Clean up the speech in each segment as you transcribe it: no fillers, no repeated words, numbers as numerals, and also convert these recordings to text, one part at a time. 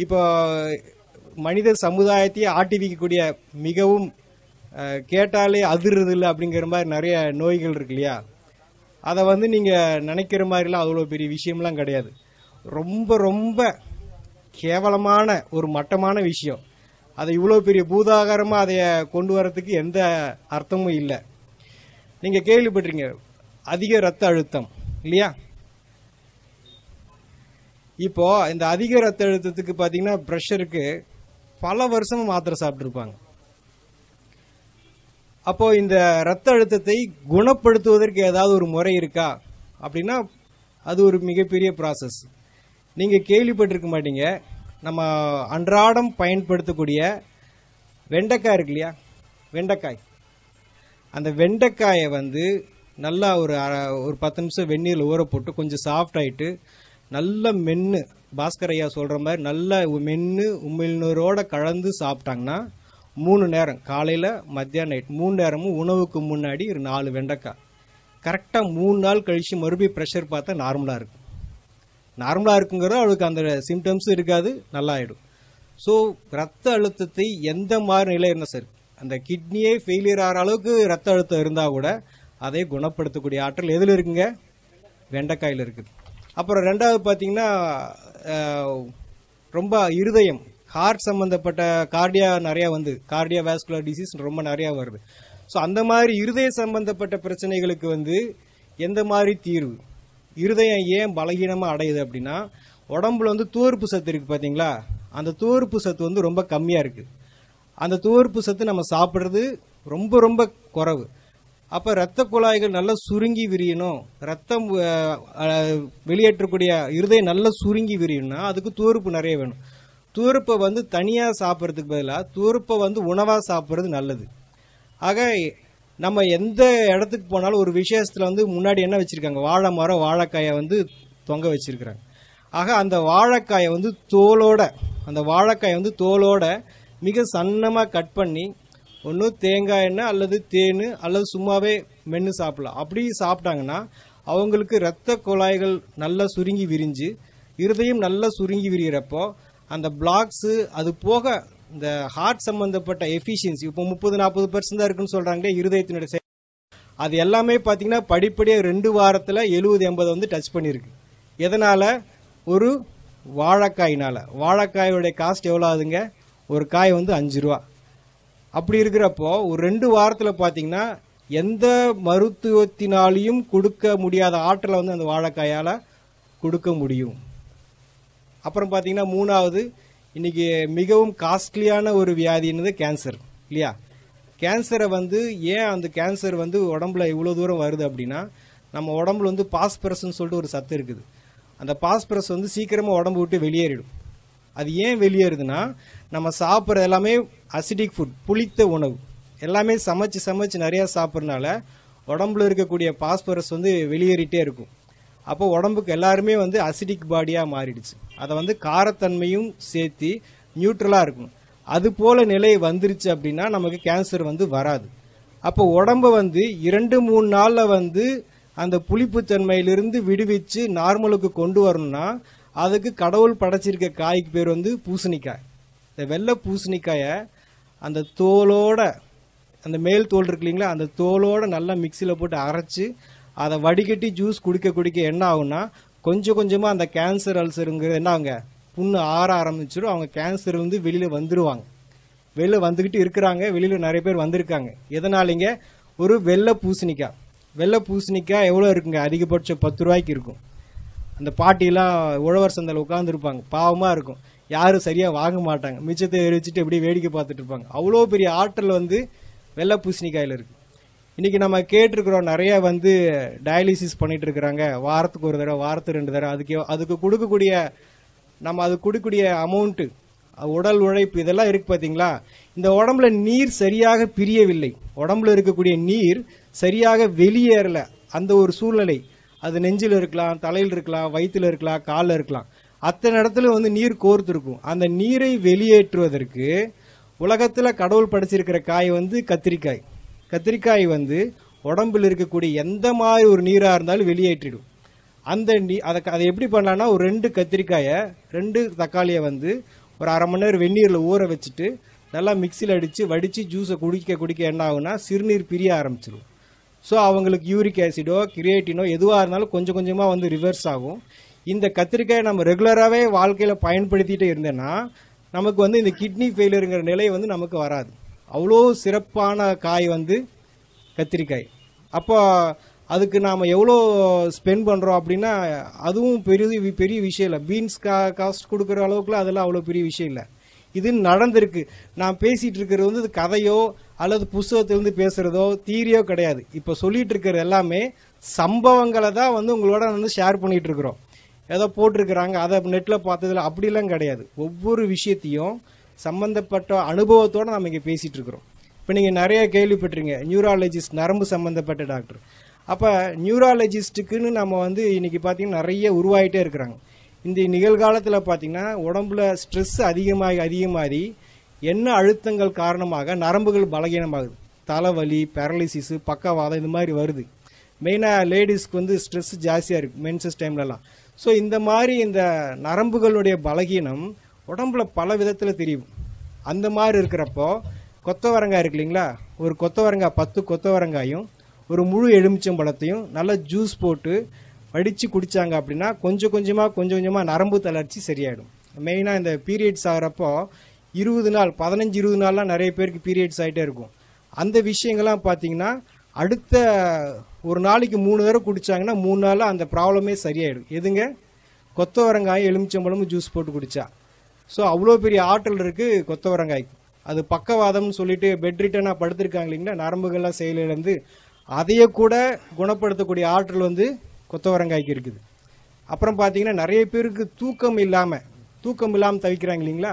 இப்போ மனித சமுதாயத்தையே ஆட்டி வைக்கக்கூடிய மிகவும் கேட்டாலே அதிர்றது இல்லை அப்படிங்கிற மாதிரி நிறைய நோய்கள் இருக்கு இல்லையா? அதை வந்து நீங்கள் நினைக்கிற மாதிரிலாம் அவ்வளோ பெரிய விஷயம்லாம் கிடையாது. ரொம்ப ரொம்ப கேவலமான ஒரு மட்டமான விஷயம். அதை இவ்வளோ பெரிய பூதாகாரமாக அதை கொண்டு வரத்துக்கு எந்த அர்த்தமும் இல்லை. நீங்கள் கேள்விப்பட்டிருங்க அதிக ரத்த அழுத்தம் இல்லையா? இப்போ இந்த அதிக ரத்த அழுத்தத்துக்கு பார்த்தீங்கன்னா ப்ரெஷருக்கு பல வருஷமும் மாத்திரை சாப்பிட்ருப்பாங்க. அப்போ இந்த ரத்த அழுத்தத்தை குணப்படுத்துவதற்கு ஏதாவது ஒரு முறை இருக்கா அப்படின்னா அது ஒரு மிகப்பெரிய ப்ராசஸ். நீங்கள் கேள்விப்பட்டிருக்க மாட்டீங்க, நம்ம அன்றாடம் பயன்படுத்தக்கூடிய வெண்டைக்காய் இருக்கு இல்லையா? வெண்டைக்காய், அந்த வெண்டைக்காயை வந்து நல்லா ஒரு 10 நிமிஷம் வெந்நீரில் ஊற போட்டு கொஞ்சம் சாஃப்ட் ஆகிட்டு நல்ல மென்று, பாஸ்கர் ஐயா சொல்கிற மாதிரி நல்ல மென்று உமிழ்நீரோடு கலந்து சாப்பிட்டாங்கன்னா 3 நேரம், காலையில் மத்தியானம் நைட் 3 நேரமும் உணவுக்கு முன்னாடி ஒரு 4 வெண்டைக்காய் கரெக்டாக 3 நாள் கழித்து மறுபடியும் ப்ரெஷர் பார்த்தா நார்மலாக இருக்கும். நார்மலாக இருக்குங்கிறது அவளுக்கு அந்த சிம்டம்ஸும் இருக்காது, நல்லா ஆகிடும். ஸோ ரத்த அழுத்தத்தை எந்த மாதிரி நிலை இருந்தால் சரி, அந்த கிட்னியே ஃபெயிலியர் ஆகிற அளவுக்கு ரத்த அழுத்தம் இருந்தால் கூட அதை குணப்படுத்தக்கூடிய ஆற்றல் எதில் இருக்குங்க? வெண்டைக்காயில் இருக்குது. அப்புறம் ரெண்டாவது பார்த்தீங்கன்னா ரொம்ப இருதயம், ஹார்ட் சம்மந்தப்பட்ட கார்டியா நிறையா வந்து கார்டியா வாஸ்குலர் டிசீஸ் ரொம்ப நிறையா வருது. ஸோ அந்த மாதிரி இருதய சம்பந்தப்பட்ட பிரச்சனைகளுக்கு வந்து எந்த மாதிரி தீர்வு? இருதயம் ஏன் பலகீனமாக அடையுது அப்படின்னா உடம்புல வந்து துவர்ப்பு சத்து இருக்குது பார்த்தீங்களா? அந்த துவர்ப்பு சத்து வந்து ரொம்ப கம்மியாக இருக்குது. அந்த துவர்ப்பு சத்து நம்ம சாப்பிட்றது ரொம்ப ரொம்ப குறைவு. அப்போ ரத்த குழாய்கள் நல்லா சுருங்கி விரியணும், ரத்தம் வெளியேற்றக்கூடிய இருதயம் நல்லா சுருங்கி விரியணும்னா அதுக்கு துவர்ப்பு நிறைய வேணும். துவர்ப்பை வந்து தனியாக சாப்பிட்றதுக்கு பதிலாக துவர்ப்பை வந்து உணவாக சாப்பிட்றது நல்லது. ஆக நம்ம எந்த இடத்துக்கு போனாலும் ஒரு விசேஷத்தில் வந்து முன்னாடி என்ன வச்சுருக்காங்க? வாழை மரம், வாழைக்காயை வந்து தொங்க வச்சுருக்குறாங்க. ஆக அந்த வாழைக்காயை வந்து தோலோட மிக சன்னமாக கட் பண்ணி ஒன்று தேங்காய் எண்ணெய் அல்லது தேன் அல்லது சும்மாவே மென்று சாப்பிடலாம். அப்படி சாப்பிட்டாங்கன்னா அவங்களுக்கு இரத்த குழாய்கள் நல்லா சுருங்கி விரிஞ்சு இருதயம் நல்லா சுருங்கி விரிகிறப்போ அந்த பிளாக்ஸு, அது போக இந்த ஹார்ட் சம்பந்தப்பட்ட எஃபிஷியன்சி இப்போ 30-40% தான் இருக்குன்னு சொல்கிறாங்களே இருதயத்தினுடைய, அது எல்லாமே பார்த்தீங்கன்னா படிப்படியாக 2 வாரத்தில் 70-80 வந்து டச் பண்ணியிருக்கு. எதனால்? ஒரு வாழைக்காயினால். வாழைக்காயோடைய காஸ்ட் எவ்வளோ ஆகுதுங்க? ஒரு காய் வந்து 5 ரூபா. அப்படி இருக்கிறப்போ ஒரு 2 வாரத்தில் பார்த்தீங்கன்னா எந்த மருத்துவத்தினாலையும் கொடுக்க முடியாத ஆற்றலை வந்து அந்த வாழைக்காயால் கொடுக்க முடியும். அப்புறம் பார்த்தீங்கன்னா 3வது, இன்றைக்கி மிகவும் காஸ்ட்லியான ஒரு வியாதின்றது கேன்சர் இல்லையா? கேன்சரை வந்து ஏன் அந்த கேன்சர் வந்து உடம்புல இவ்வளோ தூரம் வருது அப்படின்னா நம்ம உடம்புல வந்து பாஸ்பரஸ்ன்னு சொல்லிட்டு ஒரு சத்து இருக்குது. அந்த பாஸ்பரஸ் வந்து சீக்கிரமாக உடம்பு விட்டு வெளியேறிடும். அது ஏன் வெளியேறுதுன்னா நம்ம சாப்பிட்ற எல்லாமே அசிடிக் ஃபுட், புளித்த உணவு எல்லாமே சமைச்சு நிறையா சாப்பிட்றதுனால உடம்புல இருக்கக்கூடிய பாஸ்பரஸ் வந்து வெளியேறிட்டே இருக்கும். அப்போ உடம்புக்கு எல்லாருமே வந்து அசிடிக் பாடியாக மாறிடுச்சு. அதை வந்து காரத்தன்மையும் சேர்த்து நியூட்ரலாக இருக்கணும். அது போல் நிலை வந்துருச்சு அப்படின்னா நமக்கு கேன்சர் வந்து வராது. அப்போ உடம்பை வந்து 2-3 நாளில் வந்து அந்த புளிப்புத்தன்மையிலிருந்து விடுவிச்சு நார்மலுக்கு கொண்டு வரணும்னா அதுக்கு கடவுள் படைச்சிருக்க காய்க்கு பேர் வந்து பூசணிக்காய். இந்த வெள்ளை பூசணிக்காயை அந்த தோலோட, அந்த மேல் தோல் இருக்கு இல்லைங்களா, அந்த தோலோட நல்லா மிக்சியில் போட்டு அரைச்சி அதை வடிகட்டி ஜூஸ் குடிக்க என்ன ஆகும்னா கொஞ்சம் கொஞ்சமாக அந்த கேன்சர் அல்சருங்கிறது என்ன ஆகுங்க, புண்ணு ஆற ஆரம்பிச்சிடும். அவங்க கேன்சர் வந்து வெளியில் வந்துடுவாங்க. வெளியில் வந்துக்கிட்டு இருக்கிறாங்க, வெளியில் நிறைய பேர் வந்திருக்காங்க. எதனாலிங்க? ஒரு வெள்ளை பூசணிக்காய். வெள்ளை பூசணிக்காய் எவ்வளோ இருக்குங்க? அதிகபட்சம் 10 ரூபாய்க்கு இருக்கும். அந்த பாட்டிலாம் உழவர் சந்தையில் உட்காந்துருப்பாங்க, பாவமாக இருக்கும், யாரும் சரியாக வாங்க மாட்டாங்க, மிச்சத்தை எரிச்சிட்டு எப்படி வேடிக்கை பார்த்துட்டு இருப்பாங்க. அவ்வளோ பெரிய ஆற்றல் வந்து வெள்ளை பூசணிக்காயில் இருக்குது. இன்றைக்கி நம்ம கேட்டிருக்கிறோம் நிறையா வந்து டயாலிசிஸ் பண்ணிகிட்டு இருக்கிறாங்க, வாரத்துக்கு 1 தடவை, வாரத்துக்கு 2 தடவை. அதுக்கு கொடுக்கக்கூடிய அமௌண்ட்டு, உடல் உழைப்பு இதெல்லாம் இருக்குது பார்த்தீங்களா? இந்த உடம்புல நீர் சரியாக பிரியவில்லை, உடம்புல இருக்கக்கூடிய நீர் சரியாக வெளியேறலை. அந்த ஒரு சூழ்நிலை, அது நெஞ்சில் இருக்கலாம், தலையில் இருக்கலாம், வயிற்றில் இருக்கலாம், காலில் இருக்கலாம், அத்தனை இடத்துல வந்து நீர் கோர்த்து இருக்கும். அந்த நீரை வெளியேற்றுவதற்கு உலகத்தில் கடவுள் படைச்சிருக்கிற காய் வந்து கத்திரிக்காய். கத்திரிக்காய் வந்து உடம்பில் இருக்கக்கூடிய எந்த மாதிரி ஒரு நீராக இருந்தாலும் வெளியேற்றிடும். அதை எப்படி பண்ணலான்னா ஒரு 2 கத்திரிக்காயை 2 தக்காளியை வந்து ஒரு அரை மணி நேரம் வெந்நீரில் ஊற வச்சுட்டு நல்லா மிக்சியில் அடித்து வடித்து ஜூஸை குடிக்க என்ன ஆகுனா சிறுநீர் பிரிய ஆரம்பிச்சிடும். ஸோ அவங்களுக்கு யூரிக் ஆசிடோ கிரியேட்டினோ எதுவாக இருந்தாலும் கொஞ்சம் கொஞ்சமாக வந்து ரிவர்ஸ் ஆகும். இந்த கத்திரிக்காயை நம்ம ரெகுலராகவே வாழ்க்கையில் பயன்படுத்திகிட்டே இருந்தேன்னா நமக்கு வந்து இந்த கிட்னி ஃபெயிலியருங்கிற நிலை வந்து நமக்கு வராது. அவ்வளோ சிறப்பான காய் வந்து கத்திரிக்காய். அப்போ அதுக்கு நாம் எவ்வளோ ஸ்பெண்ட் பண்ணுறோம் அப்படின்னா அதுவும் பெரிய விஷயம் இல்லை. பீன்ஸ் காஸ்ட் கொடுக்குற அளவுக்குலாம் அதெல்லாம் அவ்வளோ பெரிய விஷயம் இல்லை. இது நடந்திருக்கு. நான் பேசிகிட்டு இருக்கிறது வந்து கதையோ அல்லது புஸ்தகத்திலிருந்து பேசுகிறதோ தீரியோ கிடையாது. இப்போ சொல்லிகிட்டு இருக்கிறது எல்லாமே சம்பவங்களை தான் வந்து உங்களோட வந்து ஷேர் பண்ணிகிட்டு இருக்கிறோம். ஏதோ போட்டிருக்கிறாங்க அதை நெட்டில் பார்த்ததில்ல அப்படிலாம் கிடையாது. ஒவ்வொரு விஷயத்தையும் சம்மந்தப்பட்ட அனுபவத்தோடு நம்ம இங்கே பேசிகிட்டு இருக்கிறோம். இப்போ நீங்கள் நிறைய கேள்விப்பட்டிருங்க நியூராலஜிஸ்ட், நரம்பு சம்மந்தப்பட்ட டாக்டர். அப்போ நியூராலஜிஸ்ட்டுக்குன்னு நம்ம வந்து இன்றைக்கி பார்த்திங்கன்னா நிறைய உருவாகிட்டே இருக்கிறாங்க. இந்த நிகழ்காலத்தில் பார்த்திங்கன்னா உடம்புல ஸ்ட்ரெஸ் அதிகமாகி என்ன அழுத்தங்கள் காரணமாக நரம்புகள் பலகீனமாகுது. தலைவலி, பேரலிசிஸு, பக்கவாதம் இது மாதிரி வருது. மெயினாக லேடிஸ்க்கு வந்து ஸ்ட்ரெஸ் ஜாஸ்தியாக இருக்குது மென்சஸ் டைம்லலாம். ஸோ இந்த மாதிரி இந்த நரம்புகளுடைய பலகீனம் உடம்புல பல விதத்தில் தெரியும். அந்த மாதிரி இருக்கிறப்போ கொத்தவரங்காய் இருக்கு இல்லைங்களா, ஒரு கொத்தவரங்காய் 10 கொத்தவரங்காயும் ஒரு முழு எலுமிச்சம்பழத்தையும் நல்லா ஜூஸ் போட்டு வடித்து குடித்தாங்க அப்படின்னா கொஞ்சம் கொஞ்சமாக நரம்பு தளர்ச்சி சரியாயிடும். மெயினாக இந்த பீரியட்ஸ் ஆகிறப்போ 20 நாள் 15-20 நாள்லாம் நிறைய பேருக்கு பீரியட்ஸ் ஆகிட்டே இருக்கும். அந்த விஷயங்கள்லாம் பார்த்தீங்கன்னா அடுத்த ஒரு நாளைக்கு 3 தடவை குடித்தாங்கன்னா 3 நாளில் அந்த ப்ராப்ளமே சரியாயிடும். எதுங்க, கொத்தவரங்காயும் எலுமிச்சம்பழமும் ஜூஸ் போட்டு குடித்தா. ஸோ அவ்வளோ பெரிய ஆற்றல் இருக்குது கொத்தவரங்காய்க்கு. அது பக்கவாதம்னு சொல்லிட்டு பெட் ரிட்டனாக படுத்திருக்காங்க இல்லைங்களா, நரம்புகள்லாம் செயலிழந்து அதையே கூட குணப்படுத்தக்கூடிய ஆற்றல் வந்து கொத்தவரங்காய்க்கு இருக்குது. அப்புறம் பார்த்தீங்கன்னா நிறைய பேருக்கு தூக்கம் இல்லாமல் தவிக்கிறாங்க இல்லைங்களா,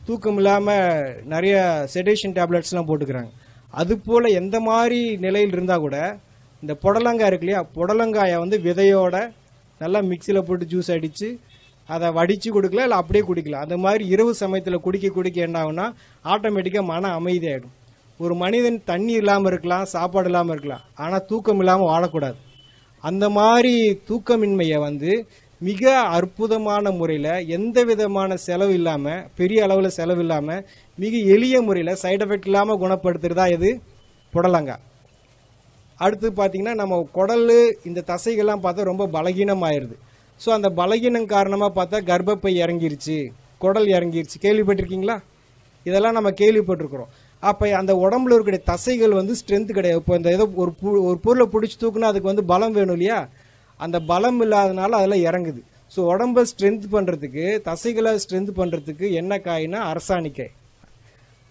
தூக்கம் இல்லாமல் நிறைய செடேஷன் டேப்லெட்ஸ்லாம் போட்டுக்கிறாங்க. அதுபோல் எந்த மாதிரி நிலையில் இருந்தால் கூட இந்த புடலங்காய் இருக்கு இல்லையா, புடலங்காயை வந்து விதையோட நல்லா மிக்சியில் போட்டு ஜூஸ் அடித்து அதை வடித்து கொடுக்கலாம், இல்லை அப்படியே குடிக்கலாம். அந்த மாதிரி இரவு சமயத்தில் குடிக்க என்ன ஆகுனா ஆட்டோமேட்டிக்காக மன அமைதியாகிடும். ஒரு மனிதன் தண்ணி இல்லாமல் இருக்கலாம், சாப்பாடு இல்லாமல் இருக்கலாம், ஆனால் தூக்கம் இல்லாமல் வாழக்கூடாது. அந்த மாதிரி தூக்கமின்மையை வந்து மிக அற்புதமான முறையில் எந்த விதமான செலவு இல்லாமல், பெரிய அளவில் செலவு இல்லாமல், மிக எளிய முறையில் சைடு எஃபெக்ட் இல்லாமல் குணப்படுத்துறதா இது புடலங்காய். அடுத்து பார்த்திங்கன்னா நம்ம குடல் இந்த தசைகள்லாம் பார்த்தா ரொம்ப பலகீனமாயிருது. ஸோ அந்த பலகீனம் காரணமாக பார்த்தா கர்ப்பப்பை இறங்கிருச்சு, குடல் இறங்கிருச்சு, கேள்விப்பட்டிருக்கீங்களா? இதெல்லாம் நம்ம கேள்விப்பட்டிருக்கிறோம். அப்போ அந்த உடம்புல இருக்கிற தசைகள் வந்து ஸ்ட்ரென்த் கிடையாது. இப்போ இந்த ஏதோ ஒரு பொருளை பிடிச்சி தூக்குனா அதுக்கு வந்து பலம் வேணும் இல்லையா, அந்த பலம் இல்லாதனால அதெல்லாம் இறங்குது. ஸோ உடம்பை ஸ்ட்ரென்த் பண்ணுறதுக்கு, தசைகளை ஸ்ட்ரென்த் பண்ணுறதுக்கு என்ன காய்னா அரசாணிக்காய்,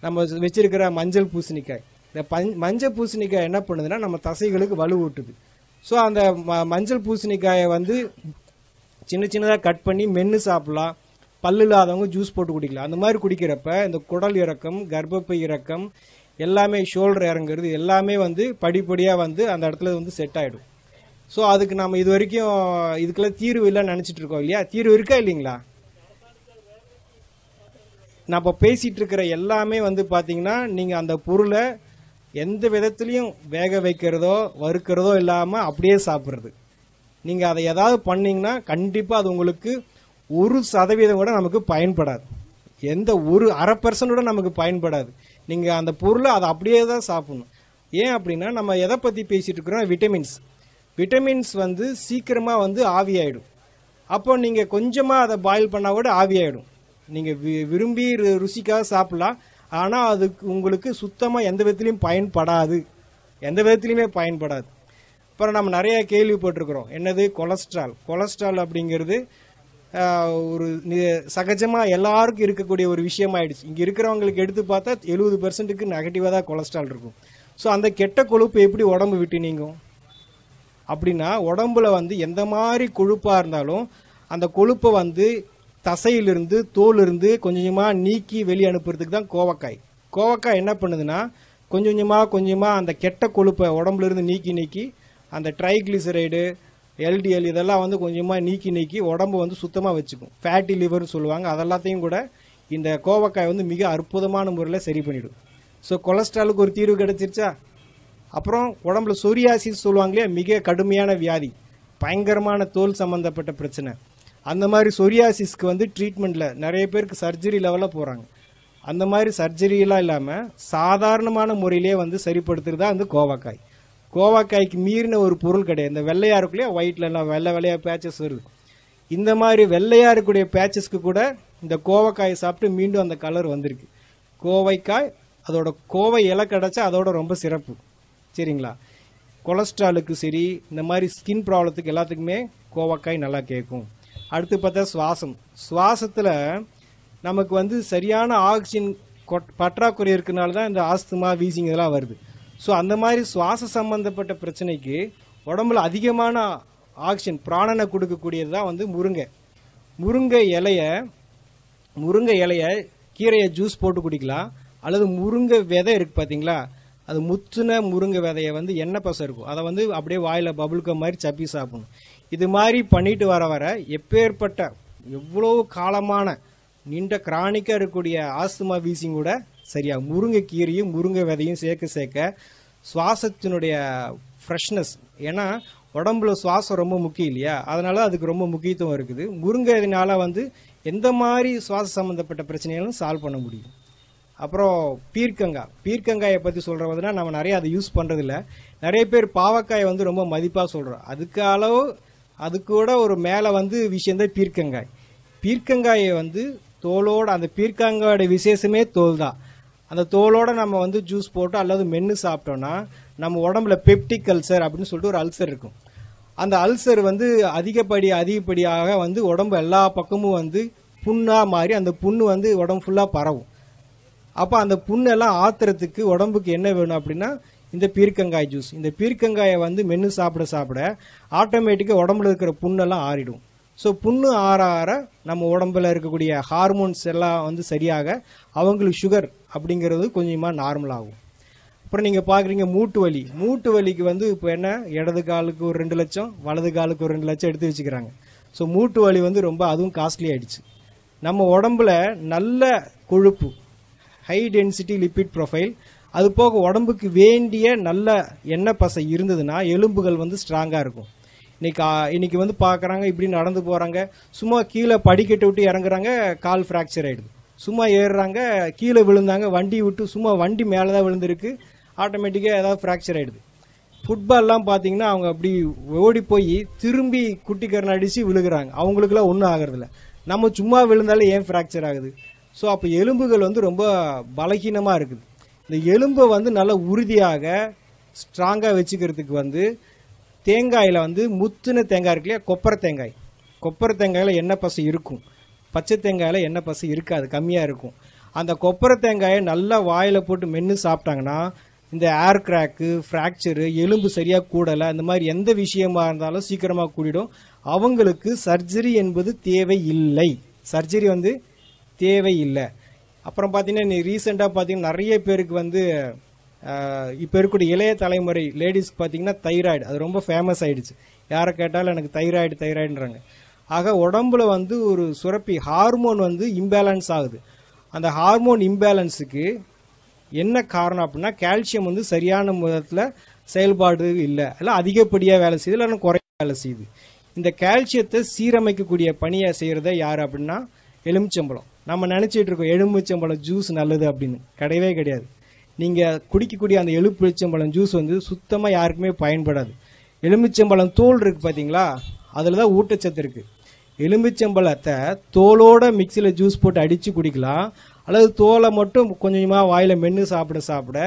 நம்ம வச்சிருக்கிற மஞ்சள் பூசணிக்காய். இந்த மஞ்சள் பூசணிக்காய் என்ன பண்ணுதுன்னா நம்ம தசைகளுக்கு வலுவூட்டுது. ஸோ அந்த மஞ்சள் பூசணிக்காயை வந்து சின்னதாக கட் பண்ணி மென்று சாப்பிடலாம். பல்லு இல்லாதவங்க ஜூஸ் போட்டு குடிக்கலாம். அந்த மாதிரி குடிக்கிறப்ப இந்த குடல் இறக்கம், கர்ப்பப்பை இறக்கம் எல்லாமே, ஷோல்டர் இறங்குறது எல்லாமே வந்து படிப்படியாக வந்து அந்த இடத்துல வந்து செட் ஆகிடும். ஸோ அதுக்கு நம்ம இது வரைக்கும் இதுக்கெல்லாம் தீர்வு இல்லைன்னு நினச்சிட்டு இருக்கோம் இல்லையா, தீர்வு இருக்கா இல்லைங்களா? நான் இப்போ பேசிகிட்டு இருக்கிற எல்லாமே வந்து பார்த்தீங்கன்னா நீங்கள் அந்த பொருளை எந்த விதத்துலையும் வேக வைக்கிறதோ வறுக்கிறதோ இல்லாமல் அப்படியே சாப்பிட்றது. நீங்கள் அதை ஏதாவது பண்ணிங்கன்னா கண்டிப்பாக அது உங்களுக்கு 1% கூட நமக்கு பயன்படாது. எந்த 0.5% கூட நமக்கு பயன்படாது. நீங்கள் அந்த பொருளை அதை அப்படியே தான் சாப்பிடணும். ஏன் அப்படின்னா நம்ம எதை பற்றி பேசிகிட்டு இருக்கிறோம், விட்டமின்ஸ் வந்து சீக்கிரமாக வந்து ஆவியாயிடும். அப்போ நீங்கள் கொஞ்சமாக அதை பாயில் பண்ணால் கூட ஆவியாயிடும். நீங்கள் விரும்பி ருசிக்காக சாப்பிடலாம், ஆனால் அதுக்கு உங்களுக்கு சுத்தமாக எந்த விதத்துலையும் பயன்படாது. அப்புறம் நம்ம நிறைய கேள்விப்பட்டிருக்கிறோம், என்னது கொலஸ்ட்ரால் அப்படிங்கிறது ஒரு சகஜமாக எல்லாருக்கும் இருக்கக்கூடிய ஒரு விஷயமாயிடுச்சு. இங்கே இருக்கிறவங்களுக்கு எடுத்து பார்த்தா 70%க்கு நெகட்டிவாக தான் கொலஸ்ட்ரால் இருக்கும். ஸோ அந்த கெட்ட கொழுப்பு எப்படி உடம்பு விட்டு நீங்கும் அப்படின்னா, உடம்புல வந்து எந்த மாதிரி கொழுப்பாக இருந்தாலும் அந்த கொழுப்பை வந்து தசையிலிருந்து தோலிருந்து கொஞ்சமாக நீக்கி வெளியே அனுப்புறதுக்கு தான் கோவக்காய் என்ன பண்ணுதுன்னா கொஞ்சமாக அந்த கெட்ட கொழுப்பை உடம்புலேருந்து நீக்கி அந்த ட்ரைக்ளிசரைடு, எல்டிஎல் இதெல்லாம் வந்து கொஞ்சமாக நீக்கி உடம்பு வந்து சுத்தமாக வச்சுக்கும். ஃபேட்டி லிவர்னு சொல்லுவாங்க. அதெல்லாத்தையும் கூட இந்த கோவக்காய் வந்து மிக அற்புதமான முறையில் சரி பண்ணிவிடும். ஸோ கொலஸ்ட்ராலுக்கு ஒரு தீர்வு கிடைச்சிருச்சா? அப்புறம் உடம்புல சொரியாசிஸ் சொல்லுவாங்க இல்லையா, மிக கடுமையான வியாதி, பயங்கரமான தோல் சம்மந்தப்பட்ட பிரச்சனை. அந்த மாதிரி சொரியாசிஸ்க்கு வந்து ட்ரீட்மெண்ட்டில் நிறைய பேருக்கு சர்ஜரி லெவலில் போகிறாங்க. அந்த மாதிரி சர்ஜரியெலாம் இல்லாமல் சாதாரணமான முறையிலே வந்து சரிப்படுத்துறது தான் வந்து கோவக்காய். கோவக்காய்க்கு மீறின ஒரு பொருள் கிடையாது. இந்த வெள்ளையாக இருக்குல்லையா, ஒயிட்லலாம் வெள்ளை வெள்ளையாக பேச்சஸ் வருது. இந்த மாதிரி வெள்ளையாக இருக்கக்கூடிய பேச்சஸ்க்கு கூட இந்த கோவக்காயை சாப்பிட்டு மீண்டும் அந்த கலர் வந்திருக்கு. கோவைக்காய் அதோட கோவை இலை கிடச்சா அதோட ரொம்ப சிறப்பு. சரிங்களா? கொலஸ்ட்ராலுக்கு சரி, இந்த மாதிரி ஸ்கின் ப்ராப்ளத்துக்கு எல்லாத்துக்குமே கோவக்காய் நல்லா கேட்கும். அடுத்து பார்த்தா சுவாசத்தில் நமக்கு வந்து சரியான ஆக்சிஜன் பற்றாக்குறை இருக்கிறனால தான் இந்த ஆஸ்துமா, வீசிங் இதெல்லாம் வருது. ஸோ அந்த மாதிரி சுவாச சம்பந்தப்பட்ட பிரச்சனைக்கு உடம்புல அதிகமான ஆக்சிஜன் பிராணனை கொடுக்கக்கூடியது தான் வந்து முருங்கை இலையை கீரையை ஜூஸ் போட்டு குடிக்கலாம். அல்லது முருங்கை விதை இருக்குது பார்த்தீங்களா, அது முத்துன முருங்கை விதையை வந்து எண்ணெய் பசை இருக்கும், அதை வந்து அப்படியே வாயில் பபுள்க மாதிரி சப்பி சாப்பிடணும். இது மாதிரி பண்ணிட்டு வர எப்பேற்பட்ட எவ்வளோ காலமான நீண்ட கிரானிக்காக இருக்கக்கூடிய ஆஸ்துமா, வீசிங் கூட சரியாக முருங்கை கீரையும் முருங்கை விதையும் சேர்க்க சுவாசத்தினுடைய ஃப்ரெஷ்னஸ். ஏன்னா உடம்புல சுவாசம் ரொம்ப முக்கியம் இல்லையா, அதனால அதுக்கு ரொம்ப முக்கியத்துவம் இருக்குது. முருங்கைனால வந்து எந்த மாதிரி சுவாச சம்மந்தப்பட்ட பிரச்சனைகளும் சால்வ் பண்ண முடியும். அப்புறம் பீர்க்கங்காயை பற்றி சொல்கிறதுனா நம்ம நிறைய அதை யூஸ் பண்ணுறதில்ல. நிறைய பேர் பாவக்காயை வந்து ரொம்ப மதிப்பாக சொல்கிறோம். அது கூட ஒரு மேலே வந்து விஷயந்தான் பீர்க்கங்காயை வந்து தோலோட, அந்த பீர்க்கங்காயோட விசேஷமே தோல் தான். அந்த தோலோட நம்ம வந்து ஜூஸ் போட்டு அல்லது மென்று சாப்பிட்டோம்னா நம்ம உடம்புல பெப்டிக் அல்சர் அப்படின்னு சொல்லிட்டு ஒரு அல்சர் இருக்கும். அந்த அல்சர் வந்து அதிகப்படியாக வந்து உடம்பு எல்லா பக்கமும் வந்து புண்ணாக மாறி அந்த புண்ணு வந்து உடம்பு ஃபுல்லாக பரவும். அப்போ அந்த புண்ணெல்லாம் ஆத்துறதுக்கு உடம்புக்கு என்ன வேணும் அப்படின்னா இந்த பீர்க்கங்காய் ஜூஸ். இந்த பீர்க்கங்காயை வந்து மென்று சாப்பிட ஆட்டோமேட்டிக்காக உடம்புல இருக்கிற புண்ணெல்லாம் ஆறிடும். ஸோ புண்ணு ஆற நம்ம உடம்புல இருக்கக்கூடிய ஹார்மோன்ஸ் எல்லாம் வந்து சரியாக அவங்களுக்கு சுகர் அப்படிங்கிறது கொஞ்சமாக நார்மல் ஆகும். அப்புறம் நீங்கள் பார்க்குறீங்க மூட்டு வலிக்கு வந்து இப்போ என்ன, இடது காலுக்கு ஒரு 2 லட்சம், வலது காலுக்கு ஒரு 2 லட்சம் எடுத்து வச்சுக்கிறாங்க. ஸோ மூட்டு வலி வந்து ரொம்ப அதுவும் காஸ்ட்லி ஆயிடுச்சு. நம்ம உடம்புல நல்ல கொழுப்பு, ஹை டென்சிட்டி லிபிட் ப்ரொஃபைல், அது போக உடம்புக்கு வேண்டிய நல்ல எண்ணெய் பசை இருந்ததுன்னா எலும்புகள் வந்து ஸ்ட்ராங்காக இருக்கும். இன்னைக்கு வந்து பார்க்குறாங்க, இப்படி நடந்து போகிறாங்க, சும்மா கீழே படிக்கட்டு விட்டு இறங்குறாங்க, கால் ஃப்ராக்சர் ஆகிடுது. சும்மா ஏறுறாங்க, கீழே விழுந்தாங்க, வண்டி மேலே தான் விழுந்திருக்கு, ஆட்டோமேட்டிக்காக ஏதாவது ஃப்ராக்சர் ஆகிடுது. ஃபுட்பால்லாம் பார்த்தீங்கன்னா அவங்க அப்படி ஓடி போய் திரும்பி குட்டிக்கரணை அடித்து விழுகிறாங்க, அவங்களுக்குலாம் ஒன்றும் ஆகிறதில்ல. நம்ம சும்மா விழுந்தாலும் ஏன் ஃப்ராக்சர் ஆகுது? ஸோ அப்போ எலும்புகள் வந்து ரொம்ப பலகீனமாக இருக்குது. இந்த எலும்பை வந்து நல்லா உறுதியாக ஸ்ட்ராங்காக வச்சுக்கிறதுக்கு வந்து தேங்காயில் வந்து முத்துன தேங்காய் இருக்கு இல்லையா, கொப்பரை தேங்காயில் எண்ணெய் பசை இருக்கும், பச்சை தேங்காயில் எண்ணெய் பசை இருக்காது, கம்மியாக இருக்கும். அந்த கொப்பரை தேங்காயை நல்லா வாயில் போட்டு மென்று சாப்பிட்டாங்கன்னா இந்த ஏர் கிராக்கு, ஃப்ராக்சரு, எலும்பு சரியாக கூடலை, இந்த மாதிரி எந்த விஷயமா இருந்தாலும் சீக்கிரமாக கூடிடும். அவங்களுக்கு சர்ஜரி என்பது தேவையில்லை. அப்புறம் பார்த்தீங்கன்னா ரீசெண்டாக பார்த்தீங்கன்னா நிறைய பேருக்கு வந்து இப்போ இருக்கக்கூடிய இளைய தலைமுறை லேடிஸ்க்கு பார்த்தீங்கன்னா தைராய்டு, அது ரொம்ப ஃபேமஸ் ஆகிடுச்சு. யாரை கேட்டாலும் எனக்கு தைராய்டுன்றாங்க. ஆக உடம்புல வந்து ஒரு சுரப்பி ஹார்மோன் வந்து இம்பேலன்ஸ் ஆகுது. அந்த ஹார்மோன் இம்பேலன்ஸுக்கு என்ன காரணம் அப்படின்னா கால்சியம் வந்து சரியான விதத்தில் செயல்பாடு இல்லை, அதிகப்படியாக வேலை செய்யுது, இல்லை குறைய வேலை செய்யுது. இந்த கால்சியத்தை சீரமைக்கக்கூடிய பணியை செய்கிறத யார் அப்படின்னா எலுமிச்சம்பழம். நம்ம நினச்சிட்டு இருக்கோம் எலுமிச்சம்பழம் ஜூஸ் நல்லது அப்படின்னு, கிடையவே கிடையாது. நீங்கள் குடிக்கக்கூடிய அந்த எலுமிச்சம்பழம் ஜூஸ் வந்து சுத்தமாக யாருக்குமே பயன்படாது. எலுமிச்சம்பழம் தோல் இருக்குது பார்த்தீங்களா, அதில் தான் ஊட்டச்சத்து இருக்குது. எலுமிச்சம்பழத்தை தோலோட மிக்சியில் ஜூஸ் போட்டு அடித்து குடிக்கலாம், அல்லது தோலை மட்டும் கொஞ்சமாக வாயில் மென்று சாப்பிட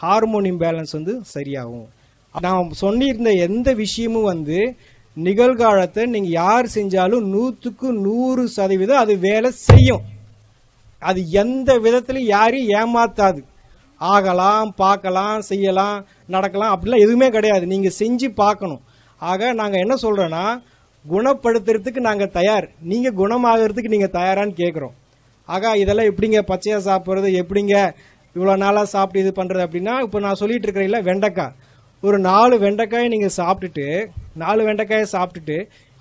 ஹார்மோன் இம்பேலன்ஸ் வந்து சரியாகும். நான் சொன்னிருந்த எந்த விஷயமும் வந்து நிகழ்காலத்தை நீங்கள் யார் செஞ்சாலும் 100க்கு 100% அது வேலை செய்யும். அது எந்த விதத்திலும் யாரையும் ஏமாத்தாது. ஆகலாம், பார்க்கலாம், செய்யலாம், நடக்கலாம், அப்படிலாம் எதுவுமே கிடையாது. நீங்கள் செஞ்சு பார்க்கணும். ஆக நாங்கள் என்ன சொல்கிறோன்னா, குணப்படுத்துறதுக்கு நாங்கள் தயார், நீங்கள் குணமாகறதுக்கு நீங்கள் தயாரான்னு கேட்குறோம். ஆக இதெல்லாம் எப்படிங்க பச்சையாக சாப்பிட்றது, எப்படிங்க இவ்வளோ நாளாக சாப்பிட்டு இது பண்ணுறது அப்படின்னா, இப்போ நான் சொல்லிட்டு இருக்கிறேன்ல வெண்டைக்காய், ஒரு 4 வெண்டைக்காயை நீங்கள் சாப்பிட்டுட்டு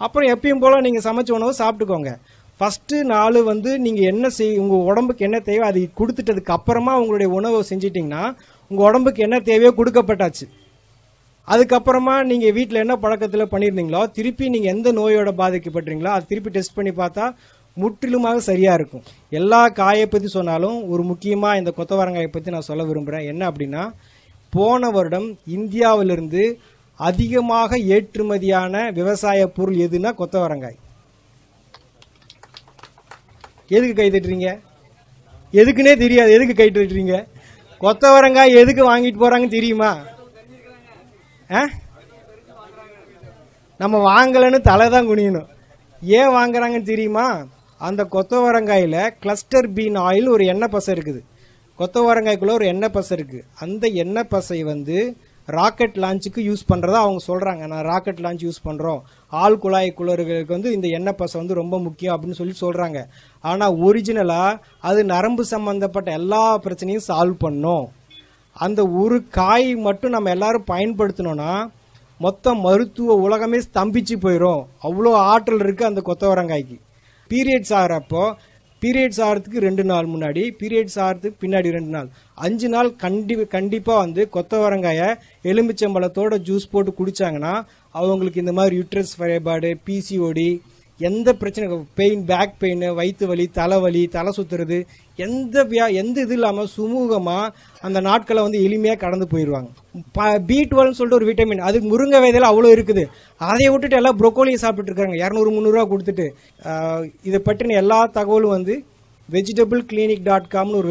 அப்புறம் எப்பயும் போல் நீங்கள் சமைச்ச உணவு சாப்பிட்டுக்கோங்க. ஃபஸ்ட்டு 4 வந்து நீங்கள் என்ன உங்கள் உடம்புக்கு என்ன தேவையோ அதை கொடுத்துட்டதுக்கு அப்புறமா உங்களுடைய உணவை செஞ்சிட்டிங்கன்னா உங்கள் உடம்புக்கு என்ன தேவையோ கொடுக்கப்பட்டாச்சு. அதுக்கப்புறமா நீங்கள் வீட்டில் என்ன பழக்கத்தில் பண்ணியிருந்தீங்களோ திருப்பி நீங்கள் எந்த நோயோட பாதிக்கப்பட்டீங்களோ அது திருப்பி டெஸ்ட் பண்ணி பார்த்தா முற்றிலுமாக சரியாக இருக்கும். எல்லா காயை பற்றி சொன்னாலும் ஒரு முக்கியமாக இந்த கொத்தவரங்காயை பற்றி நான் சொல்ல விரும்புகிறேன். என்ன அப்படின்னா, போன வருடம் இந்தியாவிலிருந்து அதிகமாக ஏற்றுமதியான விவசாய பொருள் எதுனா கொத்தவரங்காய். எதுக்கு கை தட்டுறீங்க? எதுக்குன்னே தெரியாது, எதுக்கு கை தட்டுறீங்க? கொத்தவரங்காய் எதுக்கு வாங்கிட்டு போகிறாங்கன்னு தெரியுமா? நம்ம வாங்கலன்னு தலை தான் குனியணும். ஏன் வாங்குறாங்கன்னு தெரியுமா? அந்த கொத்தவரங்காயில் கிளஸ்டர் பீன் ஆயில் ஒரு எண்ணெய் பசை இருக்குது. கொத்தவரங்காய்க்குள்ள ஒரு எண்ணெய் பசை இருக்குது. அந்த எண்ணெய் பசை ராக்கெட் லான்ச்சுக்கு யூஸ் பண்ணுறதா அவங்க சொல்கிறாங்க. நான் ராக்கெட் லான்ச் யூஸ் பண்ணுறோம், ஆள் குழாய் குளறுகளுக்கு இந்த எண்ணெய் பசை ரொம்ப முக்கியம் அப்படின்னு சொல்லி சொல்கிறாங்க. ஆனால் ஒரிஜினலாக அது நரம்பு சம்மந்தப்பட்ட எல்லா பிரச்சனையும் சால்வ் பண்ணும். அந்த ஒரு காய் மட்டும் நம்ம எல்லாரும் பயன்படுத்தினோன்னா மொத்த மருத்துவ உலகமே ஸ்தம்பிச்சு போயிடும். அவ்வளோ ஆற்றல் இருக்குது அந்த கொத்தவரங்காய்க்கு. பீரியட்ஸ் ஆகிறப்போ, பீரியட்ஸ் ஆகிறதுக்கு 2 நாள் முன்னாடி, பீரியட்ஸ் ஆகிறதுக்கு பின்னாடி 2 நாள், 5 நாள் கண்டிப்பாக கொத்தவரங்காயை எலுமிச்சம்பழத்தோட ஜூஸ் போட்டு குடித்தாங்கன்னா அவங்களுக்கு இந்த மாதிரி யூட்ரஸ் ஃபைபார்டு, பிசிஓடி, எந்த பிரச்சனை, பெயின், பேக் பெயின், வயிற்று வலி, தலைவலி, தலை சுற்றுறது, எந்த இது இல்லாமல் சுமூகமாக அந்த நாட்களை எளிமையாக கடந்து போயிடுவாங்க. B12 சொல்லிட்டு ஒரு விட்டமின், அது முருங்கை விதையில அவ்வளோ இருக்குது. அதை விட்டுட்டு எல்லாம் ப்ரொக்கோலியை சாப்பிட்டு இருக்காங்க 200-300 ரூபா கொடுத்துட்டு. இதை பற்றின எல்லா தகவலும் vegetableclinic.com ஒரு